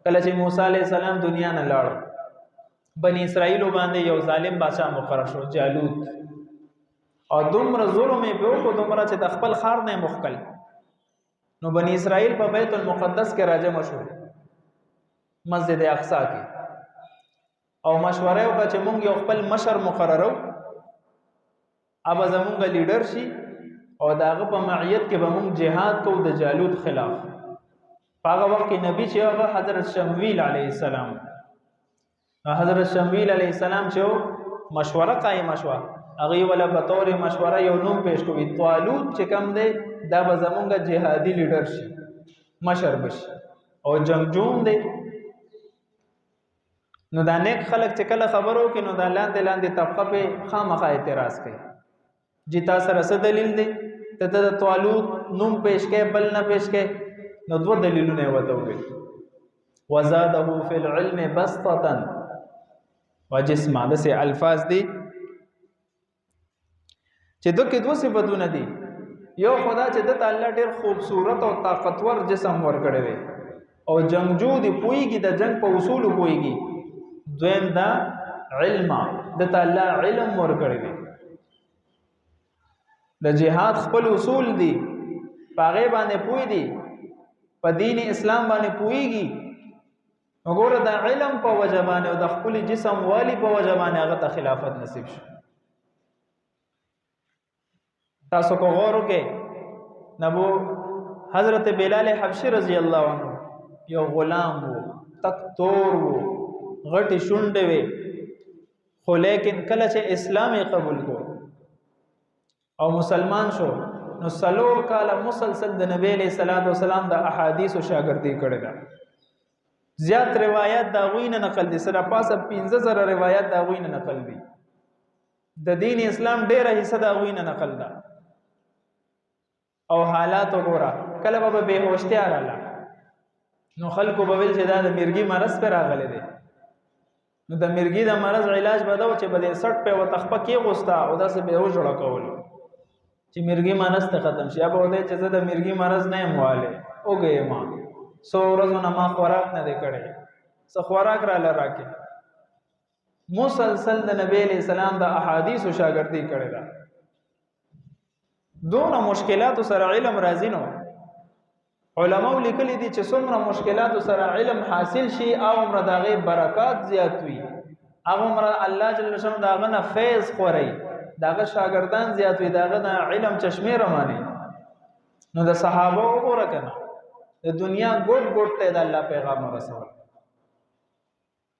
کله چې موسی علیه السلام دنیا نه لاړ بنی اسرائیل باندې یو ظالم بادشاہ مقرر شو جالوت او دومره ظلم یې په وکړو دومره چې د خپل ښار نه مخکل نو بنی اسرائیل په بیت المقدس کې راجمع شو مسجد اقصی کې او مشوره وکړه چې مونږ یو خپل مشر مقررو اب زمونږ لیډر شي او داغه په معیت کې به مونږ جهاد کوو د جالوت خلاف هغه وخت کې نبی چې هغه حضرت شمویل علیه السلام حضرت شمویل علیه السلام چې مشوره قائم شو هغه ولا به تور مشوره یو نوم پیش کوي طالوت چې کم دی دا به زمونږ جهادي لیډر شي مشر بشي او جنگجوم دی نو دا نیک خلک چې کله خبرو کې نو دا لاندې طبقه په خامخا اعتراض کوي چې تاسو سره څه دلیل دی ته د طالوت نوم پیش کې بل نه پیش کې نو دوه دلیلونه وته وي وزاده فی العلم بسطه وجسما د سه الفاظ دي چې دوه صفاتونه دي یو خدا چې د الله ډېر خوبصورت او طاقتور جسم ورکړي وي او جنگجو دی پويږي د جنگ په اصول پويږي دویم دا علم د الله علم ورکړي وي د جهاد خپل اصول دي پاغه باندې پوي دي په دین اسلام باندې پويږي وګوره د علم په وجبانه او د خپل جسم والی په وجبانه هغه ته خلافت نصیب شي تاسو کو غور وکئ نبو حضرت بلال حبشی رضی الله عنه یو غلام وو تک تور وو غټي شونډه وي خو لیکن کله چې اسلام قبول کو او مسلمان شو نو سلور کاله مسلسل د نبی علیہ الصلوۃ والسلام د احادیث او شاګردي کړی دا زیات روایت دا غوینه نقل دي سره پاسه 15000 روایت دا غوینه نقل دي د دین اسلام ډیره حصہ دا غوینه نقل ده او حالات وګوره کله به بهوشتیا رااله نو خلکو به ویل چې دا د مرګي مرض پر راغلی دی نو د مرګي د مرض علاج بداو چې بده 60 په وتخپه کې غوستا او داسې به وجوړه کول چې مرګي مرض ته ختم شي به ودی چې زه د مرګي مرض نه مواله اوګه ما سو ورځونه ما خوراک نه دی کړی څه خوراک را لراکه مسلسل د نبی علیہ السلام د احادیث او شاګردي کړی دا دونه مشکلات سره علم راځي نو علماء لیکلي دي چې څومره مشکلات سره علم حاصل شي او عمر دغه برکات زیات وي هغه عمر الله جل شانه داغه نه فیض خوري داغه شاګردان زیات وي داغه نه علم چشمه رواني نو د صحابه وګوره کنه د دنیا ګوټ ګوټ ته د الله پیغام رسول